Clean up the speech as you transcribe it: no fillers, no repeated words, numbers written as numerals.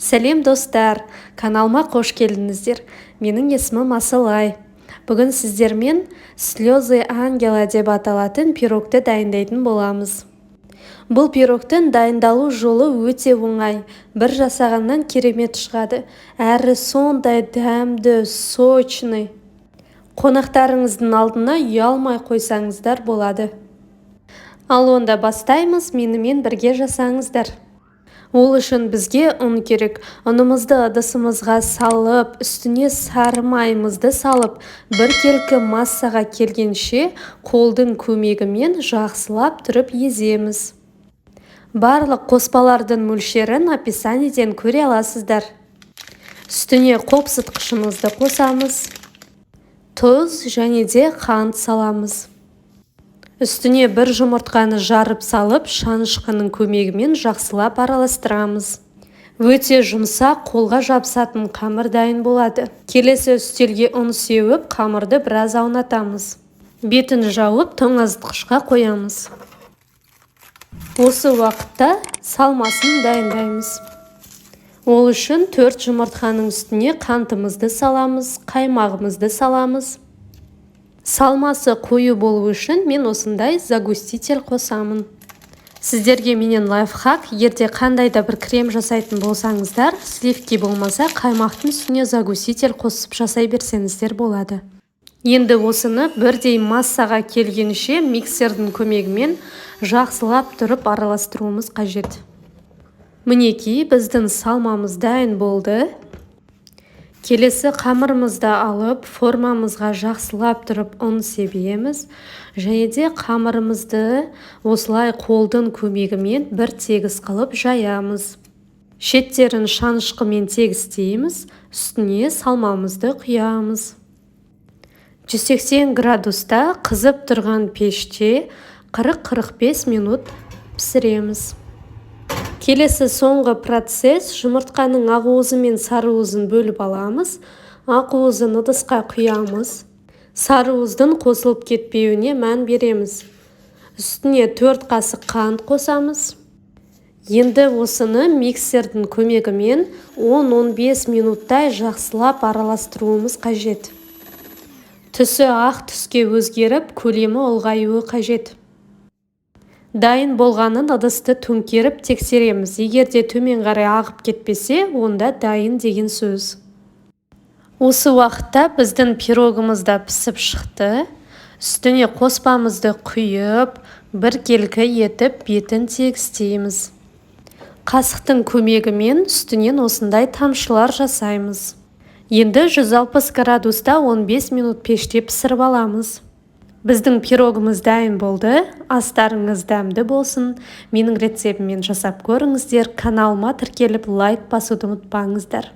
Сәлем достар, каналыма қош келдіңіздер. Менің есімім Асылай. Бүгін сіздермен слезы ангела деп аталатын пирогты дайындайтын боламыз. Бұл пирогтың дайындалу жолы өте оңай. Бір жасағаннан керемет шығады. Әрі сондай дәмді, сочный. Қонақтарыңыздың алдына ұялмай қойсаңыздар болады. Ал онда бастаймыз, менімен бірге жасаңыздар. Ол үшін бізге ұн керек. Ұнымызды ыдысымызға салып, үстіне сары майымызды салып, бір келкі массаға келгенше қолдың көмегімен жақсылап тұрып еземіз. Барлық қоспалардың мөлшерін описаниеден көре аласыздар. Үстіне қопсытқышымызды қосамыз. Тұз және де қант саламыз. Үстіне бір жұмыртқаны жарып салып, шанышқының көмегімен жақсылап араластырамыз. Өте жұмсақ, қолға жабысатын қамыр дайын болады. Келесі үстелге ұн сеуіп, қамырды біраз аунатамыз. Бетін жауып, тоңазытқышқа қоямыз. Осы уақытта салмасын дайындаймыз. Ол үшін 4 жұмыртқаның үстіне қантымызды саламыз, қаймағымызды саламыз. Салмасы қою болу үшін мен осындай загуститель қосамын. Сіздерге менен лайфхак, ертең қандай да бір крем жасайтын болсаңыздар, сливки болмаса қаймақтың үстіне загуститель қосып жасай берсеңіздер болады. Енді осыны бірдей массаға келгенше миксердің көмегімен жақсылап тұрып араластыруымыз қажет. Мінекей, біздің салмамыз дайын болды. Келесі қамырымызды алып, формамызға жақсылап тұрып ұн себеміз. Және де қамырымызды осылай қолдың көмегімен бір тегіс қылып жаямыз. Шеттерін шанышқымен тегістейміз, үстіне салмамызды құямыз. 180 градуста қызып тұрған пеште 40-45 минут пісіреміз. Келесі соңғы процесс, жұмыртқаның ақуызы мен сарыуызын бөліп аламыз. Ақуызын ыдысқа құямыз. Сарыуыздың қосылып кетпеуіне мән береміз. Үстіне 4 қасық қант қосамыз. Енді осыны миксердің көмегімен 10-15 минуттай жақсылап араластыруымыз қажет. Түсі ақ түске өзгеріп, көлемі ұлғаюы қажет. Дайын болғанын ыдысты төңкеріп тексереміз. Егер де төмен қарай ағып кетпесе, онда дайын деген сөз. Осы уақытта біздің пирогымыз да пісіп шықты. Үстіне қоспамызды құйып, бір келкі етіп бетін тегістейміз. Қасықтың көмегімен үстінен осындай тамшылар жасаймыз. Енді 160 градуста 15 минут пеште пісіріп аламыз. Біздің пирогымыз дайын болды. Астарыңыз дәмді болсын. Менің рецептіммен жасап көріңіздер. Каналыма тіркеліп лайк басуды ұмытпаңыздар.